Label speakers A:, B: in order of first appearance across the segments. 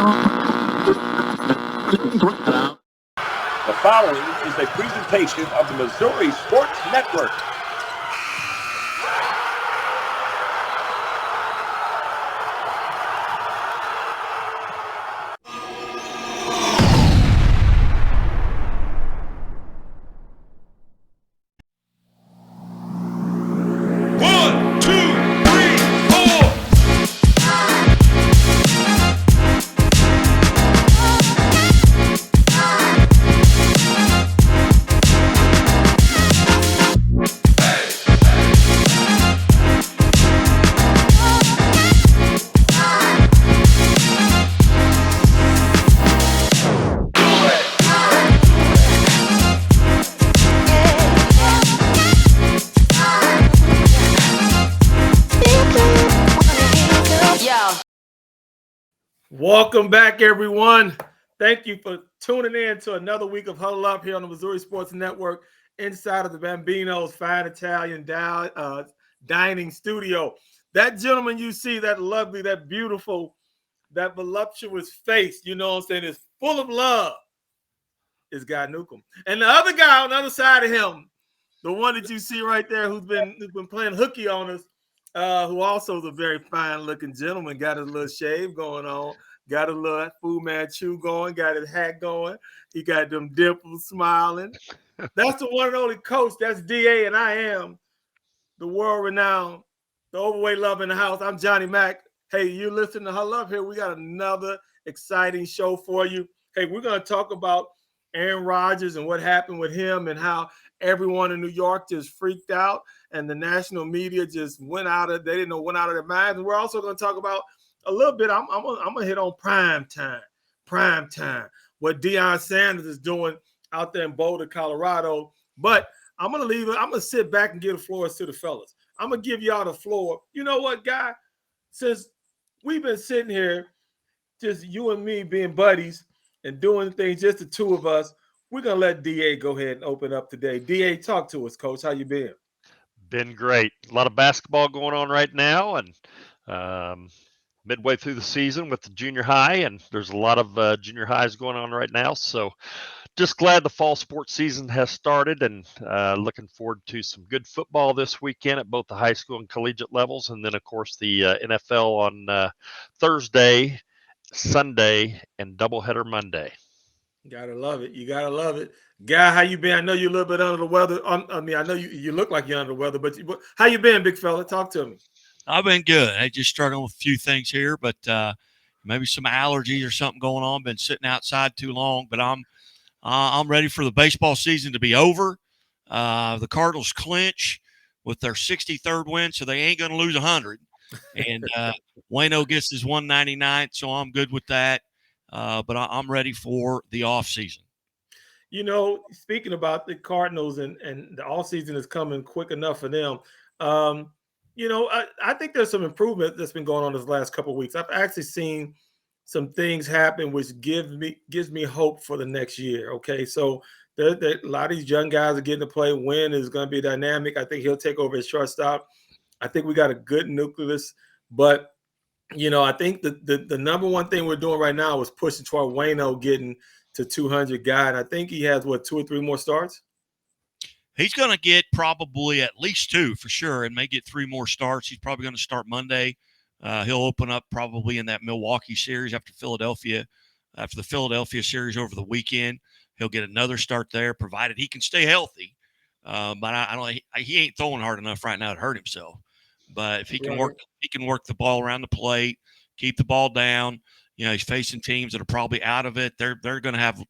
A: The following is a presentation of the Missouri Sports Network.
B: Welcome back, everyone. Thank you for tuning in to another week of Huddle Up here on the Missouri Sports Network inside of the Bambino's fine Italian dining studio. That gentleman you see, that lovely, that beautiful, that voluptuous face, you know what I'm saying, is full of love, is Guy Newcomb. And the other guy on the other side of him, the one that you see right there who's been playing hooky on us, who also is a very fine-looking gentleman, got his little shave going on, got a little Fu Manchu going, got his hat going. He got them dimples smiling. That's the one and only coach. That's DA, and I am the world-renowned, the overweight love in the house. I'm Johnny Mack. Hey, you listen to Huddle Up here. We got another exciting show for you. Hey, we're going to talk about Aaron Rodgers and what happened with him and how everyone in New York just freaked out and the national media just went out of their minds. And we're also going to talk about a little bit. I'm gonna hit on prime time. What Deion Sanders is doing out there in Boulder, Colorado. But I'm gonna sit back and give the floor to the fellas. I'm gonna give y'all the floor. You know what, Guy? Since we've been sitting here, just you and me being buddies and doing things, just the two of us, we're gonna let DA go ahead and open up today. DA, talk to us, Coach. How you been?
C: Been great. A lot of basketball going on right now, and midway through the season with the junior high, and there's a lot of junior highs going on right now. So just glad the fall sports season has started, and looking forward to some good football this weekend at both the high school and collegiate levels. And then, of course, the NFL on Thursday, Sunday, and doubleheader Monday.
B: Gotta love it. You gotta love it. Guy, how you been? I know you're a little bit under the weather. I know you look like you're under the weather, but how you been, big fella? Talk to me.
D: I've been good. I just struggling with a few things here, but maybe some allergies or something going on. Been sitting outside too long, but I'm ready for the baseball season to be over. The Cardinals clinch with their 63rd win, so they ain't going to lose 100. And Waino gets his 199th, so I'm good with that. But I'm ready for the off season.
B: You know, speaking about the Cardinals and the off season is coming quick enough for them. You know, I think there's some improvement that's been going on this last couple of weeks. I've actually seen some things happen which gives me hope for the next year. Okay, so a lot of these young guys are getting to play. Wynn is going to be dynamic. I think he'll take over as shortstop. I think we got a good nucleus, but you know, I think the number one thing we're doing right now is pushing toward Waino getting to 200 guy. And I think he has 2 or 3 more starts.
D: He's going to get probably at least 2 for sure, and may get 3 more starts. He's probably going to start Monday. He'll open up probably in that Milwaukee series after the Philadelphia series over the weekend. He'll get another start there, provided he can stay healthy. But he ain't throwing hard enough right now to hurt himself. But if he can work the ball around the plate, keep the ball down. You know, he's facing teams that are probably out of it. They're going to have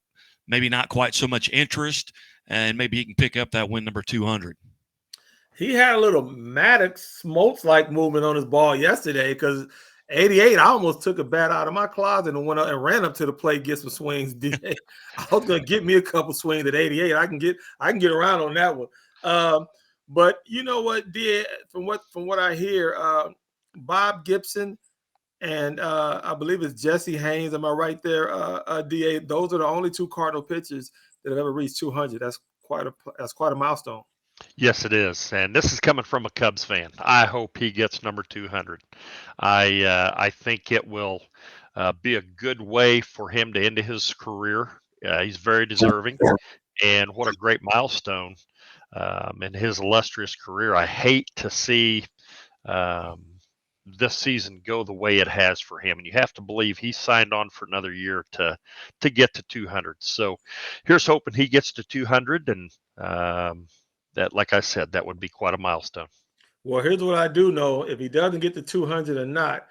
D: maybe not quite so much interest, and maybe he can pick up that win number 200.
B: He had a little Maddox Smoltz-like movement on his ball yesterday because 88, I almost took a bat out of my closet and went up and ran up to the plate, get some swings. I was going to get me a couple swings at 88. I can get around on that one. But you know what, from what I hear, Bob Gibson and I believe it's Jesse Haynes. Am I right there, DA? Those are the only 2 Cardinal pitchers that have ever reached 200. That's quite a milestone.
C: Yes, it is, and this is coming from a Cubs fan. I hope he gets number 200. I think it will be a good way for him to end his career. He's very deserving, and what a great milestone in his illustrious career. I hate to see this season go the way it has for him, and you have to believe he signed on for another year to get to 200. So here's hoping he gets to 200, and that, like I said, that would be quite a milestone.
B: Well, here's what I do know: if he doesn't get to 200 or not,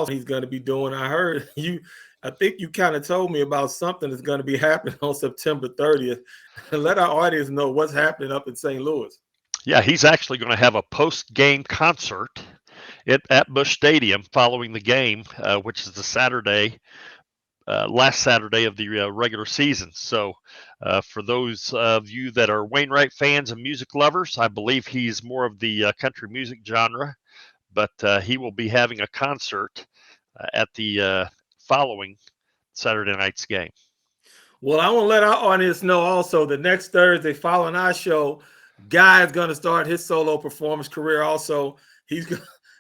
B: he's going to be doing. I heard you. I think you kind of told me about something that's going to be happening on September 30th. Let our audience know what's happening up in St. Louis.
C: Yeah, he's actually going to have a post-game concert at Busch Stadium following the game, which is the Saturday, last Saturday of the regular season. So for those of you that are Wainwright fans and music lovers, I believe he's more of the country music genre, but he will be having a concert at the following Saturday night's game. Well,
B: I want to let our audience know also that next Thursday following our show, Guy is going to start his solo performance career. Also,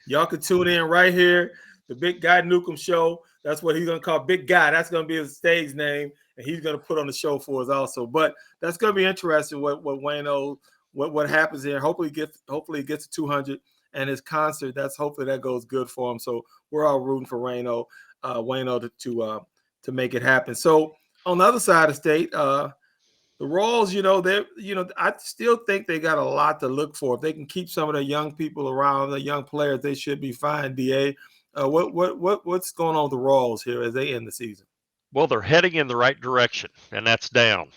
B: y'all can tune in right here, the Big Guy Newcomb Show. That's what he's going to call Big Guy. That's going to be his stage name, and he's going to put on the show for us also. But that's going to be interesting what Wayno, what happens here. Hopefully he gets to 200, and his concert. Hopefully that goes good for him. So we're all rooting for Wayno to make it happen. So on the other side of the state, the Royals, I still think they got a lot to look for. If they can keep some of the young people around, the young players, they should be fine. DA, what's going on with the Royals here as they end the season?
C: Well, they're heading in the right direction, and that's down,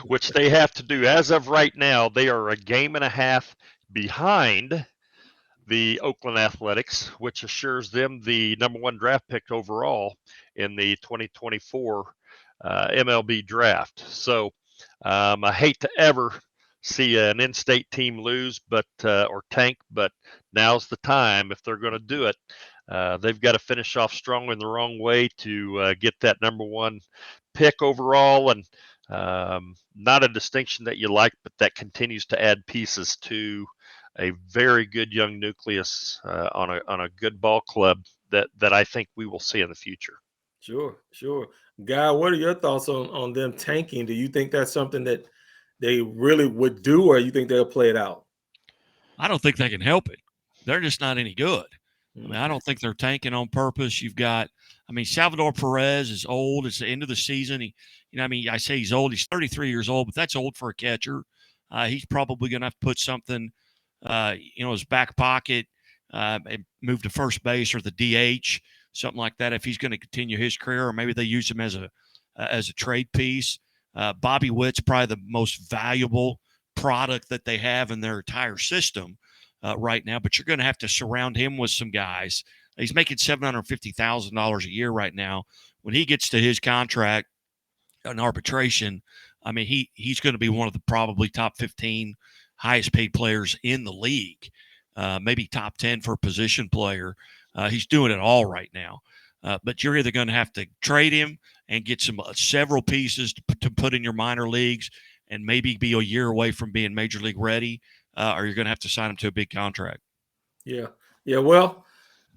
C: which they have to do. As of right now, they are a game and a half behind the Oakland Athletics, which assures them the number 1 draft pick overall in the 2024 MLB draft. So I hate to ever see an in-state team lose, or tank, but now's the time. If they're going to do it, they've got to finish off strong in the wrong way to get that number 1 pick overall, and not a distinction that you like, but that continues to add pieces to a very good young nucleus on a good ball club that I think we will see in the future.
B: Sure. Guy, what are your thoughts on them tanking? Do you think that's something that they really would do, or you think they'll play it out?
D: I don't think they can help it. They're just not any good. I don't think they're tanking on purpose. Salvador Perez is old. It's the end of the season. I say he's old. He's 33 years old, but that's old for a catcher. He's probably going to have to put something, his back pocket, and move to first base or the DH, something like that, if he's going to continue his career, or maybe they use him as a trade piece. Bobby Witt's probably the most valuable product that they have in their entire system right now, but you're going to have to surround him with some guys. He's making $750,000 a year right now. When he gets to his contract in arbitration, he's going to be one of the probably top 15 highest paid players in the league, maybe top 10 for a position player. He's doing it all right now. But you're either going to have to trade him and get several pieces to put in your minor leagues and maybe be a year away from being major league ready, or you're going to have to sign him to a big contract.
B: Yeah. Well,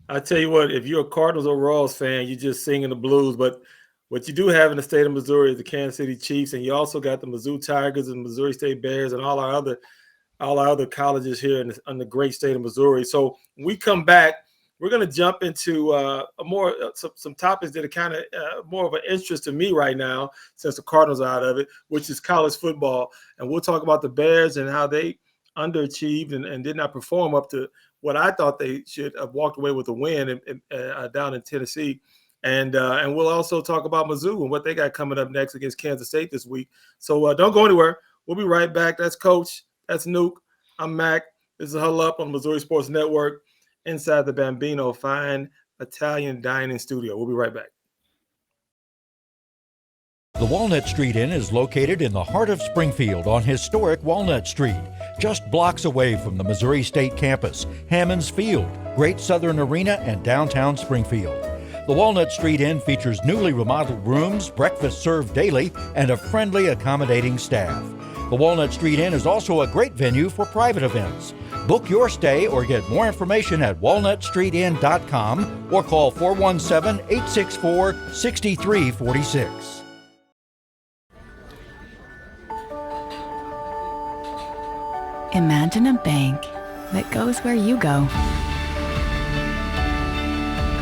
B: I tell you what, if you're a Cardinals or Royals fan, you're just singing the blues. But what you do have in the state of Missouri is the Kansas City Chiefs, and you also got the Mizzou Tigers and Missouri State Bears and all our other colleges here in the great state of Missouri. So when we come back, we're going to jump into some topics that are kind of more of an interest to me right now, since the Cardinals are out of it, which is college football. And we'll talk about the Bears and how they underachieved and did not perform up to what I thought they should have walked away with a win down in Tennessee. And we'll also talk about Mizzou and what they got coming up next against Kansas State this week. So don't go anywhere. We'll be right back. That's Coach. That's Nuke. I'm Mac. This is Huddle Up on Missouri Sports Network, inside the Bambino Fine Italian Dining Studio. We'll be right back.
E: The Walnut Street Inn is located in the heart of Springfield on historic Walnut Street, just blocks away from the Missouri State Campus, Hammons Field, Great Southern Arena, and downtown Springfield. The Walnut Street Inn features newly remodeled rooms, breakfast served daily, and a friendly, accommodating staff. The Walnut Street Inn is also a great venue for private events. Book your stay or get more information at walnutstreetinn.com or call 417-864-6346.
F: Imagine a bank that goes where you go,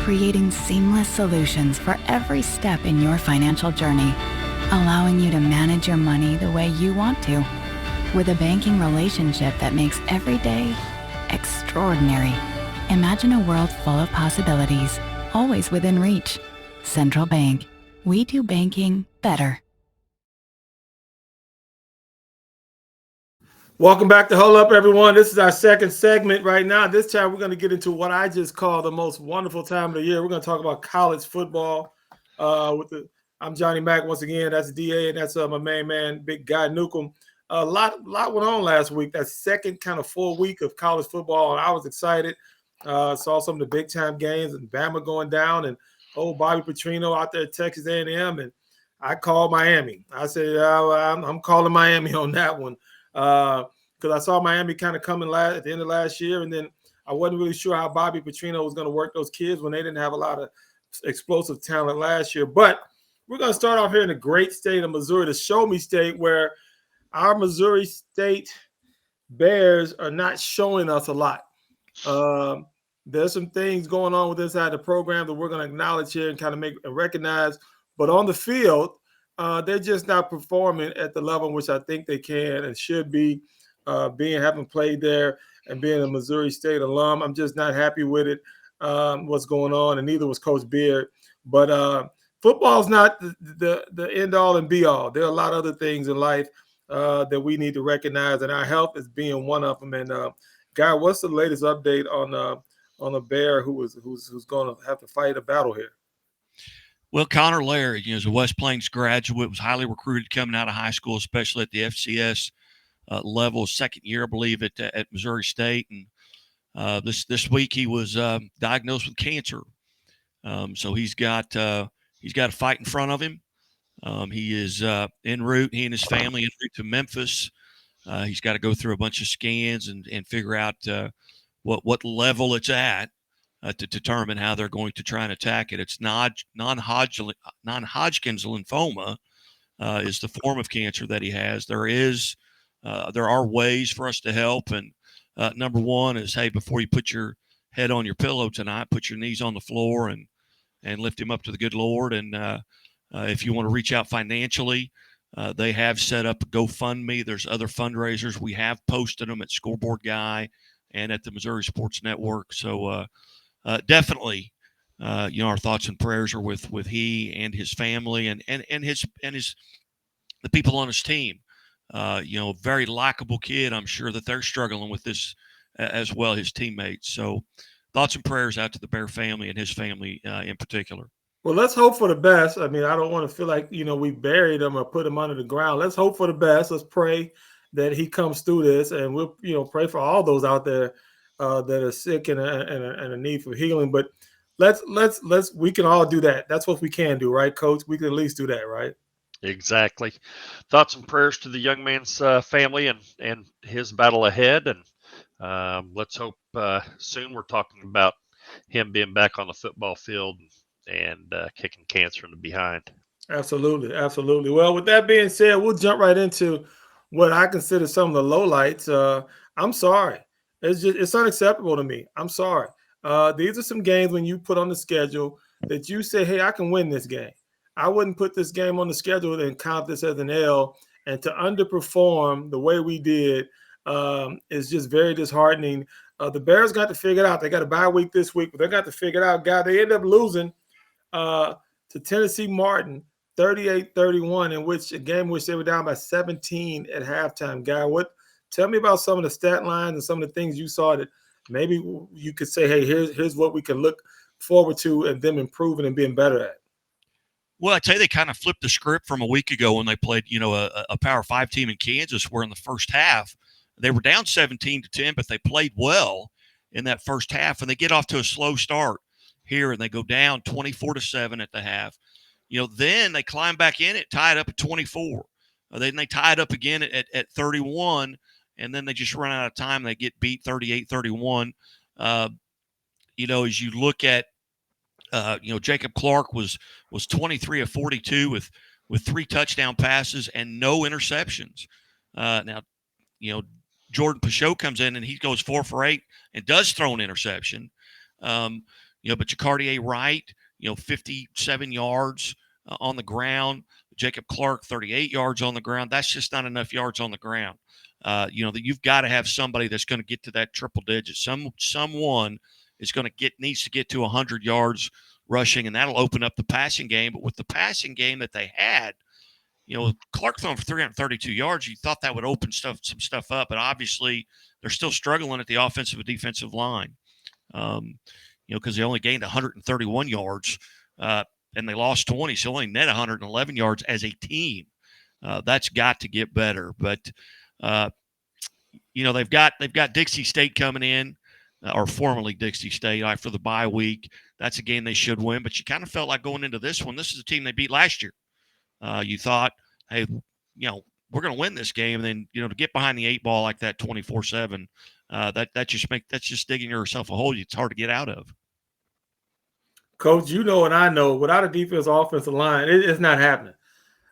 F: creating seamless solutions for every step in your financial journey, allowing you to manage your money the way you want to, with a banking relationship that makes every day extraordinary. Imagine a world full of possibilities, always within reach. Central Bank. We do banking better.
B: Welcome back to Huddle Up, everyone. This is our second segment right now. This time we're going to get into what I just call the most wonderful time of the year. We're going to talk about college football. I'm Johnny Mack once again. That's DA, and that's my main man, Big Guy Newcomb. A lot went on last week. That second kind of full week of college football, and I was excited. Saw some of the big time games and Bama going down, and old Bobby Petrino out there at Texas A&M, and I called Miami. I said I'm calling Miami on that one. Because I saw Miami kind of coming at the end of last year, and then I wasn't really sure how Bobby Petrino was going to work those kids when they didn't have a lot of explosive talent last year. But we're going to start off here in the great state of Missouri, the Show Me State, where our Missouri State Bears are not showing us a lot. There's some things going on with inside the program that we're going to acknowledge here and kind of make and recognize. But on the field, they're just not performing at the level in which I think they can and should be, having played there and being a Missouri State alum. I'm just not happy with it, what's going on, and neither was Coach Beard. But football's not the end-all and be-all. There are a lot of other things in life that we need to recognize, and our health is being one of them. And, Guy, what's the latest update on a Bear who's going to have to fight a battle here?
D: Well, Connor Laird, is a West Plains graduate, was highly recruited coming out of high school, especially at the FCS level, second year, I believe, at Missouri State. And this week he was diagnosed with cancer. So he's got a fight in front of him. He is en route, he and his family en route to Memphis. He's got to go through a bunch of scans and figure out what level it's at. To determine how they're going to try and attack it. It's non-Hodgkin's lymphoma is the form of cancer that he has. There are ways for us to help, and number one is, hey, before you put your head on your pillow tonight, put your knees on the floor and lift him up to the good Lord. And if you want to reach out financially, they have set up a GoFundMe. There's other fundraisers. We have posted them at Scoreboard Guy and at the Missouri Sports Network. So definitely, our thoughts and prayers are with he and his family and his the people on his team. Very likable kid. I'm sure that they're struggling with this as well, his teammates. So thoughts and prayers out to the Bear family and his family in particular.
B: Well, let's hope for the best. I mean, I don't want to feel like, we buried him or put him under the ground. Let's hope for the best. Let's pray that he comes through this, and we'll, pray for all those out there that are sick and a need for healing. But we can all do that. That's what we can do, right, Coach? We can at least do that, right?
C: Exactly. Thoughts and prayers to the young man's family and his battle ahead. And let's hope soon we're talking about him being back on the football field and kicking cancer in the behind.
B: Absolutely. Absolutely. Well, with that being said, we'll jump right into what I consider some of the lowlights. I'm sorry. It's unacceptable to me. I'm sorry. These are some games when you put on the schedule that you say, hey, I can win this game. I wouldn't put this game on the schedule and count this as an L. And to underperform the way we did is just very disheartening. The Bears got to figure it out. They got a bye week this week, but they got to figure it out. They ended up losing to Tennessee Martin 38-31, in a game which they were down by 17 at halftime. Tell me about some of the stat lines and some of the things you saw that maybe you could say, hey, here's what we can look forward to and them improving and being better at.
D: Well, I tell you, they kind of flipped the script from a week ago when they played, a Power 5 team in Kansas, where in the first half they were down 17-10, but they played well in that first half, and they get off to a slow start here, and they go down 24-7 at the half. Then they climb back in it, tie it up at 24. Then they tie it up again at 31, and then they just run out of time. They get beat 38-31. As you look at, Jacob Clark was 23 of 42 with 3 touchdown passes and no interceptions. Now, Jordan Pachot comes in and he goes 4 for 8 and does throw an interception. But Jacardier Wright, 57 yards on the ground. Jacob Clark, 38 yards on the ground. That's just not enough yards on the ground. That you've got to have somebody that's going to get to that triple digit. Someone is needs to get to 100 yards rushing, and that'll open up the passing game. But with the passing game that they had, Clark throwing for 332 yards, you thought that would open some stuff up, but obviously they're still struggling at the offensive and defensive line. Because they only gained 131 yards and they lost 20, so only net 111 yards as a team. That's got to get better. But they've got Dixie State coming in, or formerly Dixie State, after the bye week. That's a game they should win. But you kind of felt like going into this one, this is a team they beat last year. You thought, hey, we're going to win this game. And then, to get behind the 8 ball like that 24/7, that's just digging yourself a hole it's hard to get out of.
B: Coach, and I know, without a defensive offensive line, it's not happening.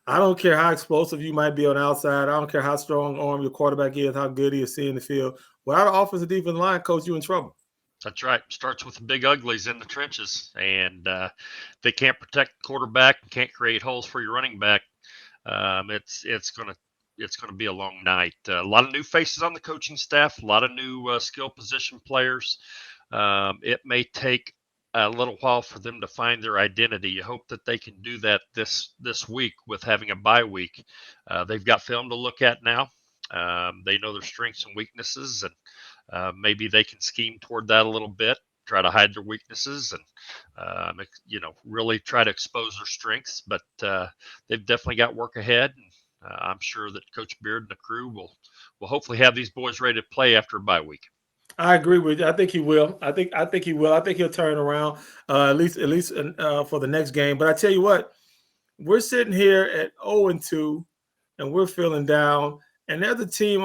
B: I don't care how explosive you might be on the outside. I don't care how strong arm your quarterback is, how good he is seeing the field. Without an offensive defensive line, Coach, you're in trouble.
C: That's right. Starts with the big uglies in the trenches, and they can't protect the quarterback and can't create holes for your running back. It's gonna be a long night. A lot of new faces on the coaching staff, a lot of new skill position players. It may take a little while for them to find their identity. You hope that they can do that this week with having a bye week. They've got film to look at now. They know their strengths and weaknesses, and maybe they can scheme toward that a little bit, try to hide their weaknesses, and really try to expose their strengths. But they've definitely got work ahead. And I'm sure that Coach Beard and the crew will hopefully have these boys ready to play after a bye week.
B: I agree with you. I think he will. I think he will. I think he'll turn around at least for the next game. But I tell you what, we're sitting here at 0-2, and we're feeling down. And there's a team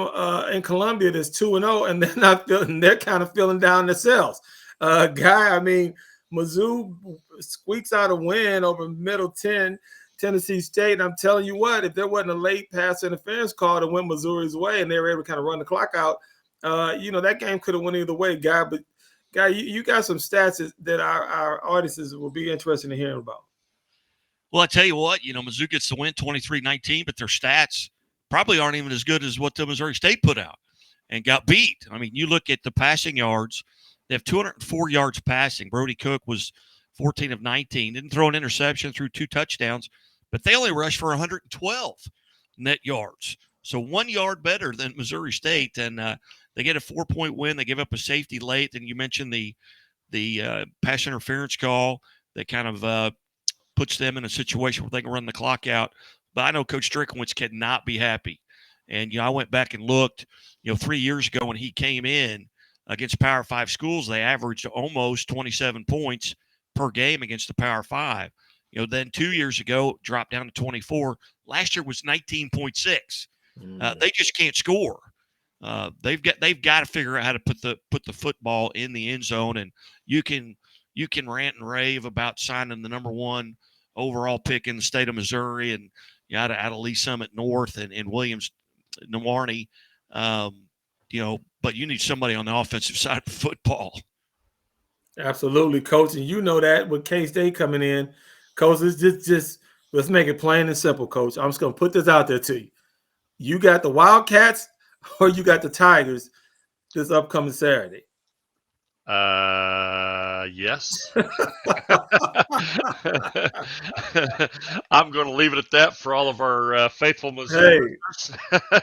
B: in Columbia that's 2-0, and they're not feeling. They're kind of feeling down themselves. Mizzou squeaks out a win over Middle Tennessee State. And I'm telling you what, if there wasn't a late pass interference call to win Missouri's way, and they were able to kind of run the clock out, that game could have went either way, Guy. But Guy, you got some stats that our audiences will be interested in hearing about.
D: Well, I tell you what, Mizzou gets the win 23-19, but their stats probably aren't even as good as what the Missouri State put out and got beat. I mean, you look at the passing yards, they have 204 yards passing. Brody Cook was 14 of 19, didn't throw an interception, threw 2 touchdowns, but they only rushed for 112 net yards. So 1 yard better than Missouri State, and they get a 4-point win. They give up a safety late. And you mentioned the pass interference call that kind of puts them in a situation where they can run the clock out. But I know Coach Strickowitz cannot be happy. And, I went back and looked, 3 years ago when he came in against Power 5 schools, they averaged almost 27 points per game against the Power 5. Then 2 years ago, dropped down to 24. Last year was 19.6. They just can't score. They've got to figure out how to put the football in the end zone. And you can rant and rave about signing the number 1 overall pick in the state of Missouri and out of Lee Summit North and Williams Newarne, but you need somebody on the offensive side of football.
B: Absolutely, Coach, and you know that with K-State coming in, Coach, it's just let's make it plain and simple, Coach. I'm just gonna put this out there to you. You got the Wildcats or you got the Tigers this upcoming Saturday?
C: Yes. I'm going to leave it at that for all of our faithful Missouri.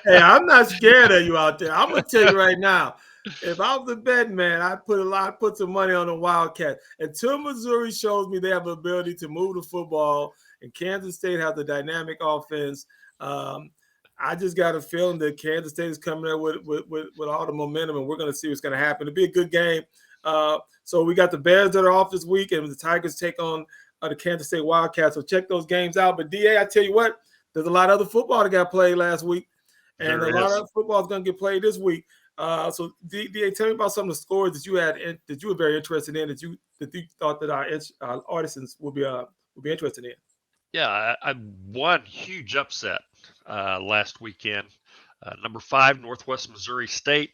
B: Hey, I'm not scared of you out there. I'm going to tell you right now, if I was a betting man, I'd put some money on the Wildcats. Until Missouri shows me they have the ability to move the football and Kansas State has the dynamic offense, I just got a feeling that Kansas State is coming there with all the momentum, and we're going to see what's going to happen. It'll be a good game. So we got the Bears that are off this week, and the Tigers take on the Kansas State Wildcats. So check those games out. But, DA, I tell you what, there's a lot of other football that got played last week. And a lot of football is going to get played this week. So, DA, tell me about some of the scores that you had that you were very interested in, that you thought that our artisans would be interested in.
C: Yeah, I won huge upset last weekend. Number 5, Northwest Missouri State,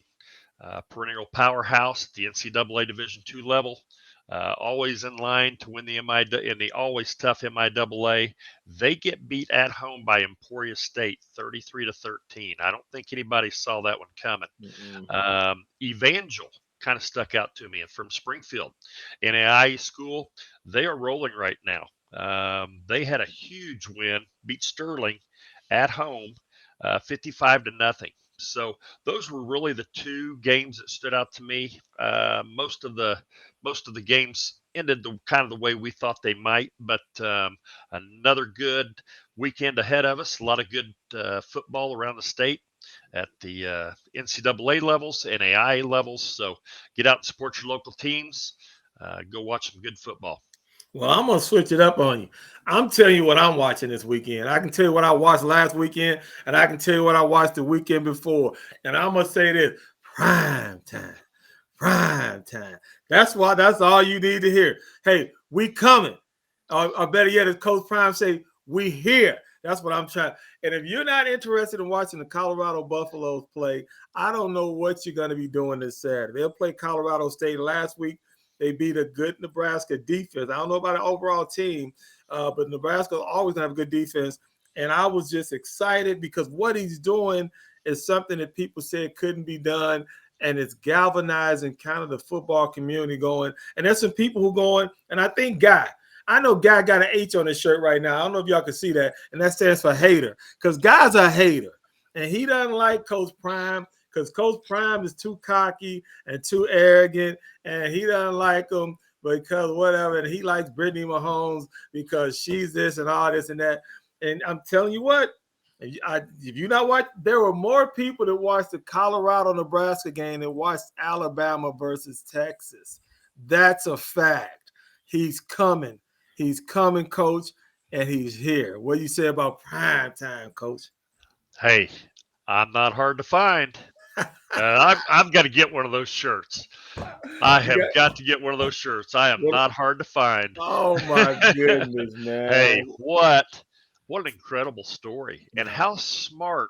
C: perennial powerhouse at the NCAA Division II level. Always in line to win in the always tough MIAA. They get beat at home by Emporia State 33-13. I don't think anybody saw that one coming. Evangel kind of stuck out to me, and from Springfield, NAIA school, they are rolling right now. They had a huge win, beat Sterling at home, 55-0. So those were really the two games that stood out to me. Most of the games ended kind of the way we thought they might, but another good weekend ahead of us. A lot of good football around the state at the NCAA levels, NAIA levels. So get out and support your local teams. Go watch some good football.
B: Well, I'm going to switch it up on you. I'm telling you what I'm watching this weekend. I can tell you what I watched last weekend, and I can tell you what I watched the weekend before. And I'm going to say this: prime time. Prime time. That's all you need to hear. Hey, we coming. Or better yet, as Coach Prime say, we here. That's what I'm trying. And if you're not interested in watching the Colorado Buffaloes play, I don't know what you're going to be doing this Saturday. They'll play Colorado State last week. They beat a good Nebraska defense. I don't know about an overall team, but Nebraska always have a good defense. And I was just excited because what he's doing is something that people said couldn't be done, and it's galvanizing kind of the football community going. And there's some people who going, and I think Guy. I know Guy got an H on his shirt right now. I don't know if y'all can see that, and that stands for hater, because Guy's a hater, and he doesn't like Coach Prime because Coach Prime is too cocky and too arrogant, and he doesn't like him because whatever, and he likes Brittany Mahomes because she's this and all this and that. And I'm telling you what, if you not watch, there were more people that watched the Colorado-Nebraska game than watched Alabama versus Texas. That's a fact. He's coming. He's coming, Coach, and he's here. What do you say about prime time, Coach?
C: Hey, I'm not hard to find. I've got to get one of those shirts. I have got to get one of those shirts. I am not hard to find.
B: Oh, my goodness, man.
C: Hey, what an incredible story. And how smart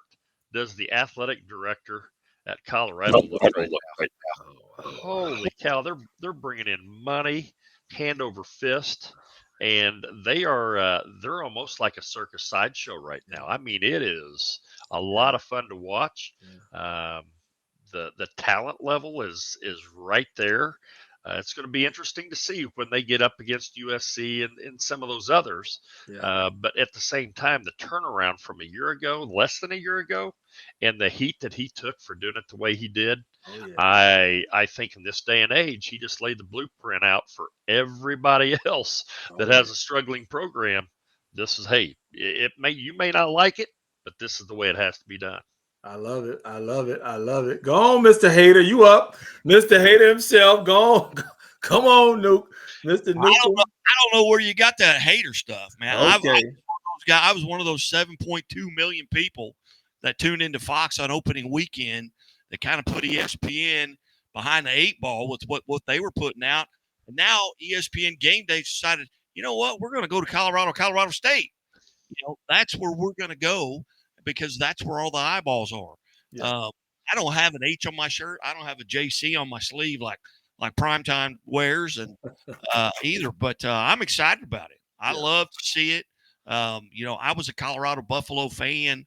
C: does the athletic director at Colorado look right now? Holy cow, they're bringing in money, hand over fist, and they're almost like a circus sideshow right now. I mean, it is a lot of fun to watch. The talent level is right there. It's going to be interesting to see when they get up against USC and some of those others. But at the same time, the turnaround from a year ago, less than a year ago, and the heat that he took for doing it the way he did, I think in this day and age, he just laid the blueprint out for everybody else that has a struggling program. This is, hey, you may not like it, but this is the way it has to be done.
B: I love it. I love it. I love it. Go on, Mr. Hater. You up. Mr. Hater himself. Go on. Come on, Nuke. Mr. Nuke.
D: I don't know where you got that hater stuff, man.
B: Okay.
D: I was one of those 7.2 million people that tuned into Fox on opening weekend that kind of put ESPN behind the 8 ball with what they were putting out. And now ESPN Game Day decided, you know what, we're going to go to Colorado State. That's where we're going to go, because that's where all the eyeballs are. I don't have an H on my shirt. I don't have a JC on my sleeve like Primetime wears and either. But I'm excited about it. I love to see it. I was a Colorado Buffalo fan,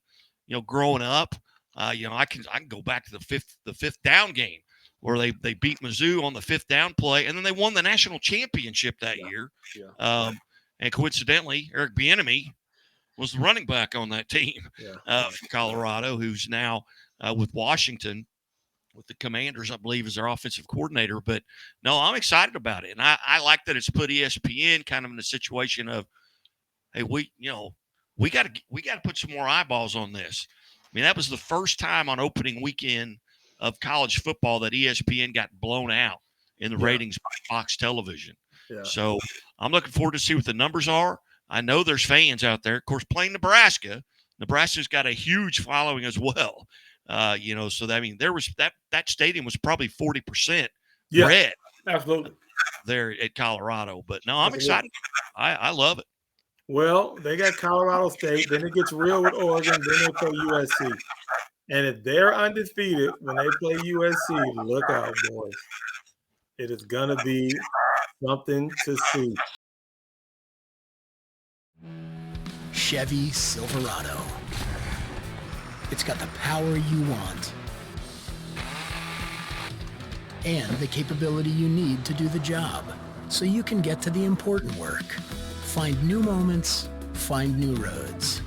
D: growing up. I can go back to the fifth down game where they beat Mizzou on the 5th down play, and then they won the national championship that year. And coincidentally, Eric Bieniemy was the running back on that team for Colorado, who's now with Washington, with the Commanders, I believe, as their offensive coordinator. But no, I'm excited about it. And I like that it's put ESPN kind of in a situation of, hey, we got to put some more eyeballs on this. I mean, that was the first time on opening weekend of college football that ESPN got blown out in the ratings by Fox Television. So I'm looking forward to see what the numbers are. I know there's fans out there. Of course, playing Nebraska, Nebraska's got a huge following as well. So that, I mean, there was that stadium was probably 40% red.
B: Absolutely.
D: There at Colorado. But no, I'm excited. I love it.
B: Well, they got Colorado State, then it gets real with Oregon, then they play USC. And if they're undefeated when they play USC, look out, boys. It is going to be something to see.
G: Chevy Silverado. It's got the power you want and the capability you need to do the job, so you can get to the important work. Find new moments, find new roads.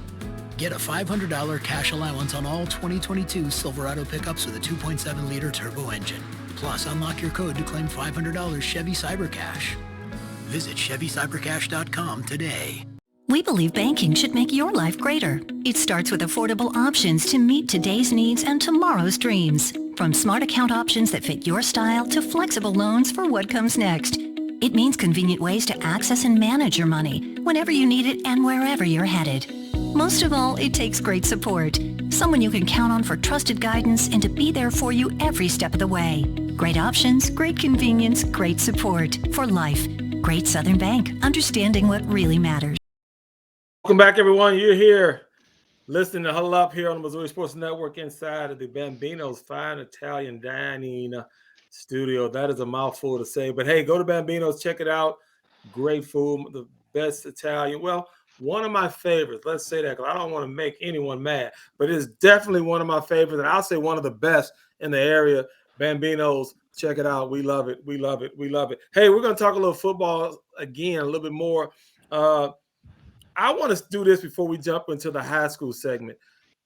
G: Get a $500 cash allowance on all 2022 Silverado pickups with a 2.7-liter turbo engine. Plus, unlock your code to claim $500 Chevy CyberCash. Visit ChevyCyberCash.com today.
H: We believe banking should make your life greater. It starts with affordable options to meet today's needs and tomorrow's dreams. From smart account options that fit your style to flexible loans for what comes next. It means convenient ways to access and manage your money whenever you need it and wherever you're headed. Most of all, it takes great support. Someone you can count on for trusted guidance and to be there for you every step of the way. Great options, great convenience, great support for life. Great Southern Bank, understanding what really matters.
B: Welcome back, everyone. You're here listening to Huddle Up here on the Missouri Sports Network inside of the Bambino's Fine Italian Dining Studio. That is a mouthful to say, but hey, go to Bambino's, check it out. Great food, the best Italian. Well, one of my favorites. Let's say that because I don't want to make anyone mad, but it's definitely one of my favorites, and I'll say one of the best in the area. Bambino's, check it out. We love it. We love it. We love it. Hey, we're going to talk a little football again, a little bit more. I want to do this before we jump into the high school segment.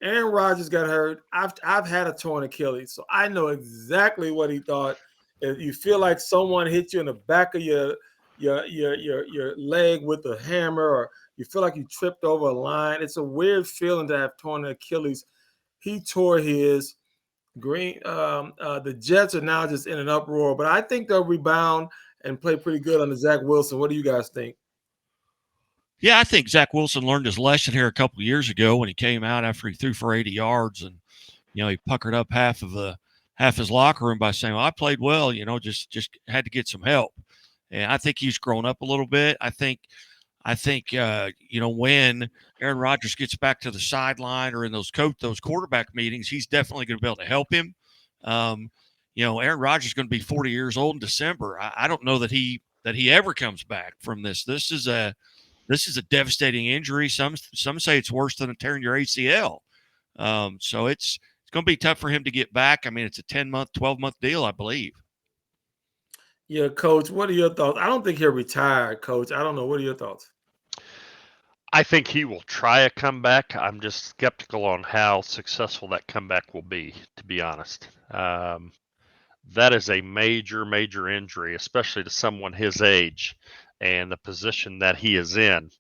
B: Aaron Rodgers got hurt. I've had a torn Achilles, so I know exactly what he thought. If you feel like someone hit you in the back of your leg with a hammer, or you feel like you tripped over a line, it's a weird feeling to have torn Achilles. He tore his. The Jets are now just in an uproar, but I think they'll rebound and play pretty good under Zach Wilson. What do you guys think?
D: Yeah, I think Zach Wilson learned his lesson here a couple of years ago when he came out after he threw for 80 yards, and he puckered up half his locker room by saying, "Well, I played well, just had to get some help." And I think he's grown up a little bit. I think when Aaron Rodgers gets back to the sideline or in those quarterback meetings, he's definitely going to be able to help him. Aaron Rodgers is going to be 40 years old in December. I don't know that he ever comes back from this. This is a devastating injury. Some say it's worse than tearing your ACL. So it's going to be tough for him to get back. I mean, it's a 10-month, 12-month deal, I believe.
B: Yeah, Coach, what are your thoughts? I don't think he'll retire, Coach. I don't know. What are your thoughts?
C: I think he will try a comeback. I'm just skeptical on how successful that comeback will be, to be honest. That is a major, major injury, especially to someone his age and the position that he is in.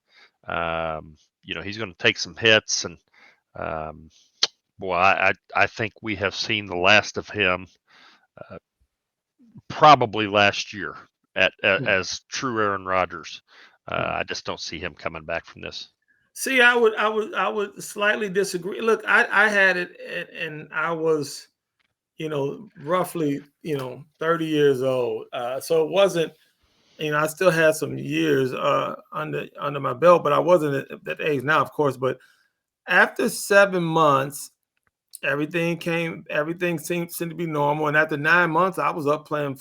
C: He's going to take some hits, and I think we have seen the last of him probably last year as true Aaron Rodgers. I just don't see him coming back from this.
B: See, I would slightly disagree. Look, I had it, and I was, roughly, 30 years old. So it wasn't, I still had some years under my belt, but I wasn't at that age now, of course. But after 7 months, everything seemed to be normal. And after 9 months, I was up playing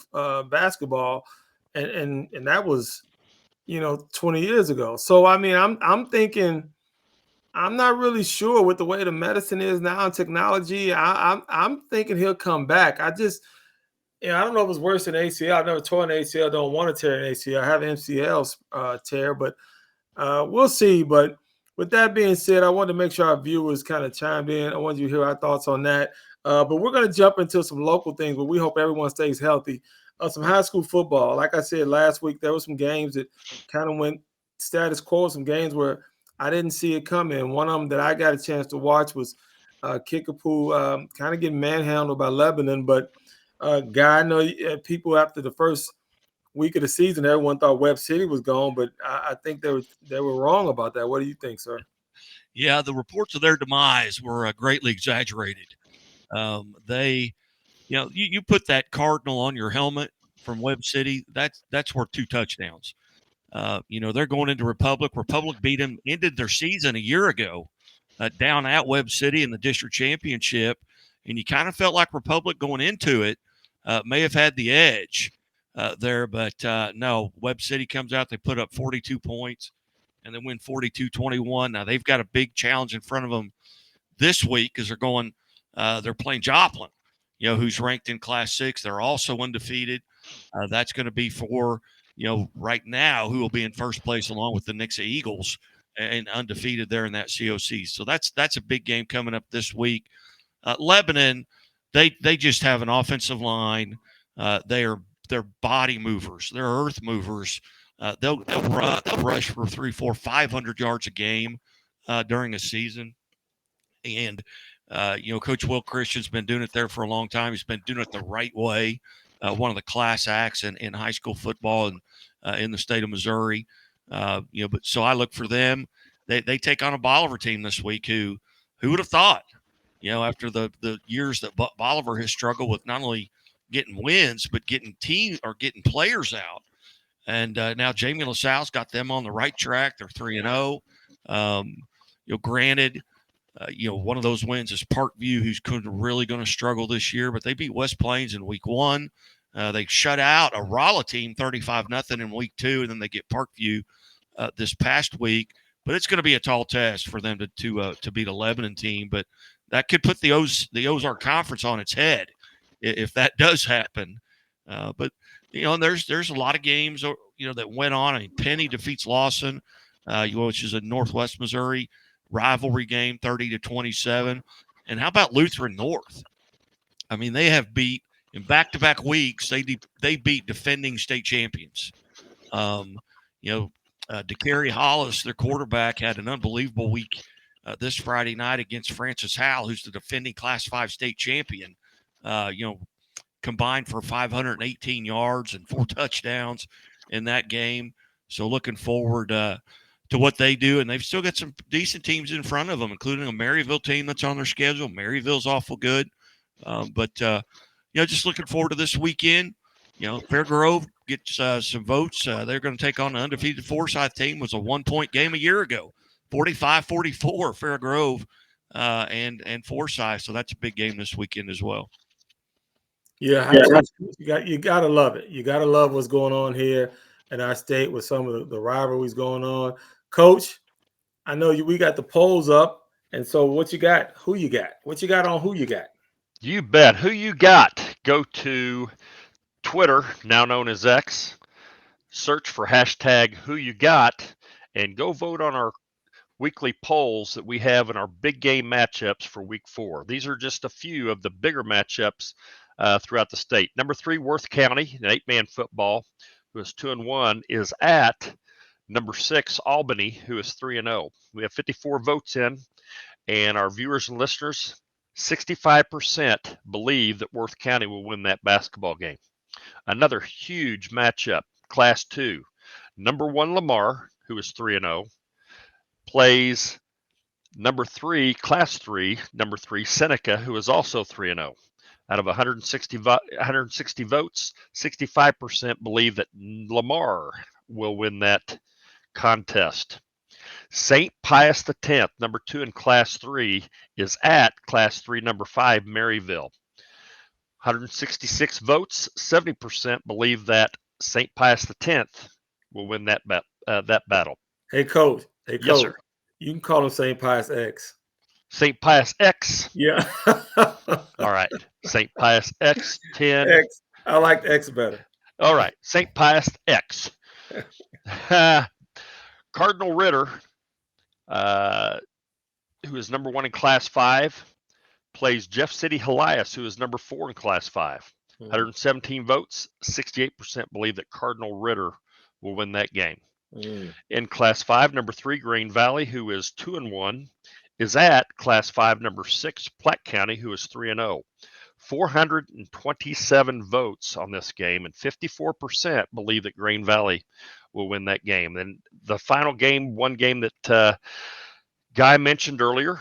B: basketball, and that was, 20 years ago. So I mean, I'm thinking, I'm not really sure with the way the medicine is now and technology. I'm thinking he'll come back. I just, I don't know if it's worse than ACL. I've never torn an ACL. Don't want to tear an ACL. I have an MCL tear, but we'll see. But with that being said, I wanted to make sure our viewers kind of chimed in. I wanted you to hear our thoughts on that. But we're going to jump into some local things, but we hope everyone stays healthy. Some high school football. Like I said last week, there were some games that kind of went status quo, some games where I didn't see it coming. One of them that I got a chance to watch was Kickapoo kind of getting manhandled by Lebanon. But, Guy, I know people after the first week of the season, everyone thought Webb City was gone, but I think they were wrong about that. What do you think, sir?
D: Yeah, the reports of their demise were greatly exaggerated. You put that Cardinal on your helmet from Webb City, that's worth 2 touchdowns. They're going into Republic. Republic beat them, ended their season a year ago down at Webb City in the district championship. And you kind of felt like Republic going into it may have had the edge there. But no, Webb City comes out. They put up 42 points and they win 42-21. Now they've got a big challenge in front of them this week because they're playing Joplin, who's ranked in Class 6. They're also undefeated. That's going to be for right now, who will be in first place along with the Nixa Eagles and undefeated there in that COC. So that's a big game coming up this week. Lebanon, they just have an offensive line. They're body movers. They're earth movers. They'll rush for 300, 400, 500 yards a game during a season. And Coach Will Christian's been doing it there for a long time. He's been doing it the right way. One of the class acts in high school football and in the state of Missouri. But so I look for them. They take on a Bolivar team this week. Who would have thought? After the years that Bolivar has struggled with not only getting wins but getting players out. And now Jamie LaSalle's got them on the right track. They're 3-0. Granted. One of those wins is Parkview, who's really going to struggle this year, but they beat West Plains in week 1. They shut out a Rolla team 35-0 in week 2, and then they get Parkview this past week. But it's going to be a tall test for them to beat a Lebanon team. But that could put the Ozark Conference on its head if that does happen. But there's a lot of games that went on. I mean, Penny defeats Lawson, which is a Northwest Missouri rivalry game, 30-27. And how about Lutheran North? I mean, they have beat in back-to-back weeks. They beat defending state champions. DeCary Hollis, their quarterback, had an unbelievable week this Friday night against Francis Howell, who's the defending Class 5 state champion. Combined for 518 yards and 4 touchdowns in that game. So looking forward to what they do, and they've still got some decent teams in front of them, including a Maryville team that's on their schedule. Maryville's awful good, but just looking forward to this weekend. Fairgrove gets some votes. They're going to take on the undefeated Forsyth team. It was a 1-point game a year ago, 45-44 Fairgrove and Forsyth. So that's a big game this weekend as well.
B: Yeah, you gotta love it. You gotta love what's going on here in our state with some of the rivalries going on. Coach, I know we got the polls up, and so what you got? Who you got? What you got on who you got?
C: You bet. Who you got? Go to Twitter, now known as X, search for hashtag who you got, and go vote on our weekly polls that we have in our big game matchups for week 4. These are just a few of the bigger matchups throughout the state. Number 3, Worth County, an 8-man football, who is 2-1, is at number 6, Albany, who is 3-0. We have 54 votes in, and our viewers and listeners, 65% believe that Worth County will win that basketball game. Another huge matchup, Class 2. Number 1, Lamar, who is 3-0, plays number 3, Class 3, number 3, Seneca, who is also 3-0. Out of 160 votes, 65% believe that Lamar will win that contest. St. Pius X, number 2 in Class 3, is at Class 3, number 5, Maryville. 166 votes, 70% believe that St. Pius X will win that battle.
B: Hey, Coach.
C: Yes, sir.
B: You can call him St. Pius X.
C: St. Pius X.
B: Yeah.
C: All right. St. Pius X 10.
B: X. I like X better.
C: All right. St. Pius X. Cardinal Ritter, who is number 1 in Class 5, plays Jeff City Helias, who is number 4 in Class 5. 117 votes, 68% believe that Cardinal Ritter will win that game. In Class 5, number 3, Green Valley, who is 2-1, is at Class 5, number 6, Platte County, who is 3-0. 427 votes on this game, and 54% believe that Green Valley will win that game. And the final game, one game that Guy mentioned earlier,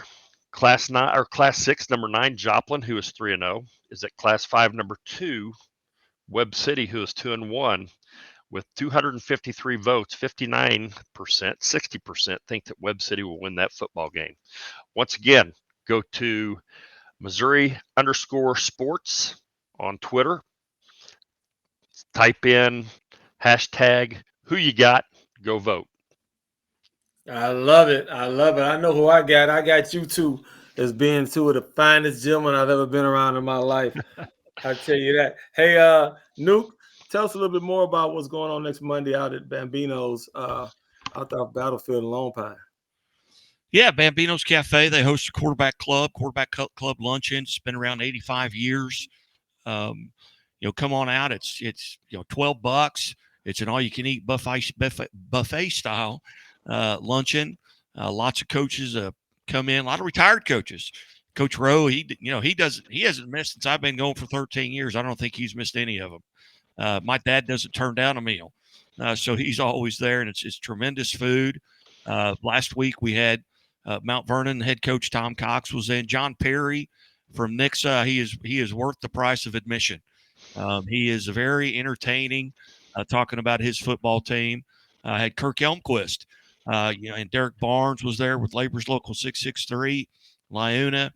C: Class 9 or Class 6, number 9, Joplin, who is 3-0, is at Class 5, number 2, Webb City, who is 2-1, with 253 votes. 59%, 60% think that Webb City will win that football game. Once again, go to Missouri_sports on Twitter. Type in hashtag who you got, go vote.
B: I love it. I love it. I know who I got. I got you two as being two of the finest gentlemen I've ever been around in my life. I tell you that. Hey, Nuke, tell us a little bit more about what's going on next Monday out at Bambino's out there off Battlefield in Lone Pine.
D: Yeah, Bambino's Cafe. They host a quarterback club luncheon. It's been around 85 years. Come on out. It's $12. It's an all-you-can-eat buffet style luncheon. Lots of coaches come in. A lot of retired coaches. Coach Rowe, he hasn't missed since I've been going for 13 years. I don't think he's missed any of them. My dad doesn't turn down a meal, so he's always there, and it's tremendous food. Last week we had Mount Vernon head coach Tom Cox was in. John Perry from Nixa. He is worth the price of admission. He is very entertaining, talking about his football team. Had Kirk Elmquist, and Derek Barnes was there with Labor's Local 663, Liuna.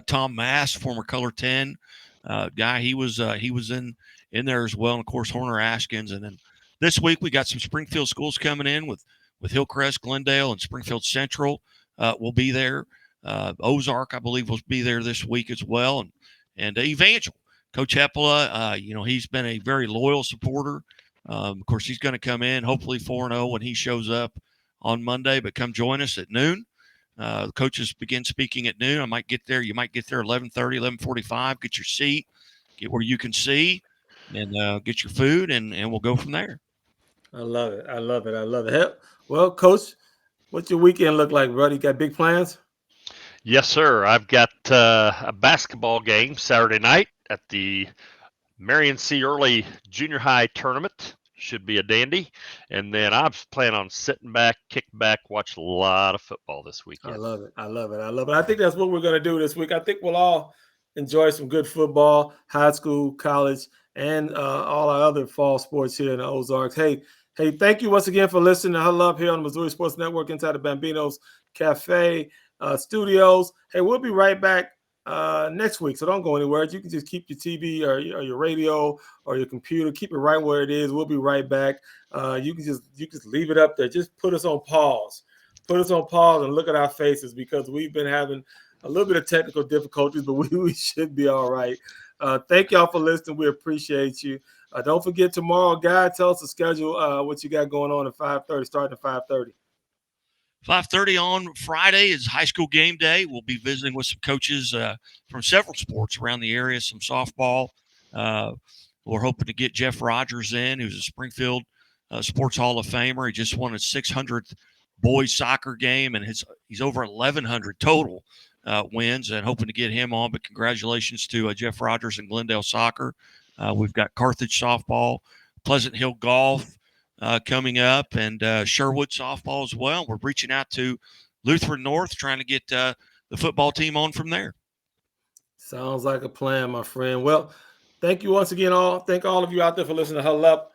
D: Tom Mass, former Color 10 guy, he was in there as well, and of course Horner Ashkins. And then this week we got some Springfield schools coming in with Hillcrest, Glendale, and Springfield Central. Will be there. Ozark, I believe, will be there this week as well, and Evangel. Coach Heppola, he's been a very loyal supporter. Of course, he's going to come in hopefully 4-0 when he shows up on Monday, but come join us at noon. The coaches begin speaking at noon. I might get there. You might get there 11:30, 11:45. Get your seat, get where you can see, and get your food, and we'll go from there.
B: I love it. I love it. I love it. Well, Coach, what's your weekend look like, brother? You got big plans?
C: Yes, sir. I've got a basketball game Saturday night at the Marion C. Early Junior High Tournament. Should be a dandy. And then I'm planning on sitting back, kicking back, watch a lot of football this weekend.
B: I love it. I love it. I love it. I think that's what we're going to do this week. I think we'll all enjoy some good football, high school, college, and all our other fall sports here in the Ozarks. Hey, thank you once again for listening to Huddle Up here on the Missouri Sports Network inside the Bambino's Cafe studios. Hey, we'll be right back next week, so don't go anywhere. You can just keep your TV or your radio or your computer, keep it right where it is. We'll be right back. You can just leave it up there. Just put us on pause. Put us on pause and look at our faces, because we've been having a little bit of technical difficulties, but we should be all right. Thank y'all for listening. We appreciate you. Don't forget tomorrow, Guy, tell us the schedule, what you got going on at 5:30, starting at 5:30.
D: 5:30 on Friday is high school game day. We'll be visiting with some coaches from several sports around the area, some softball. We're hoping to get Jeff Rogers in, who's a Springfield Sports Hall of Famer. He just won his 600th boys soccer game, and he's over 1,100 total wins, and hoping to get him on. But congratulations to Jeff Rogers and Glendale Soccer. We've got Carthage softball, Pleasant Hill golf coming up, and Sherwood softball as well. We're reaching out to Lutheran North, trying to get the football team on from there.
B: Sounds like a plan, my friend. Well, thank you once again, all. Thank all of you out there for listening to Huddle Up.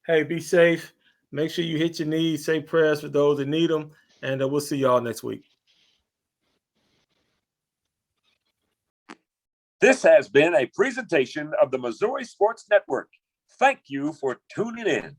B: Hey, be safe. Make sure you hit your knees. Say prayers for those that need them. And we'll see y'all next week.
A: This has been a presentation of the Missouri Sports Network. Thank you for tuning in.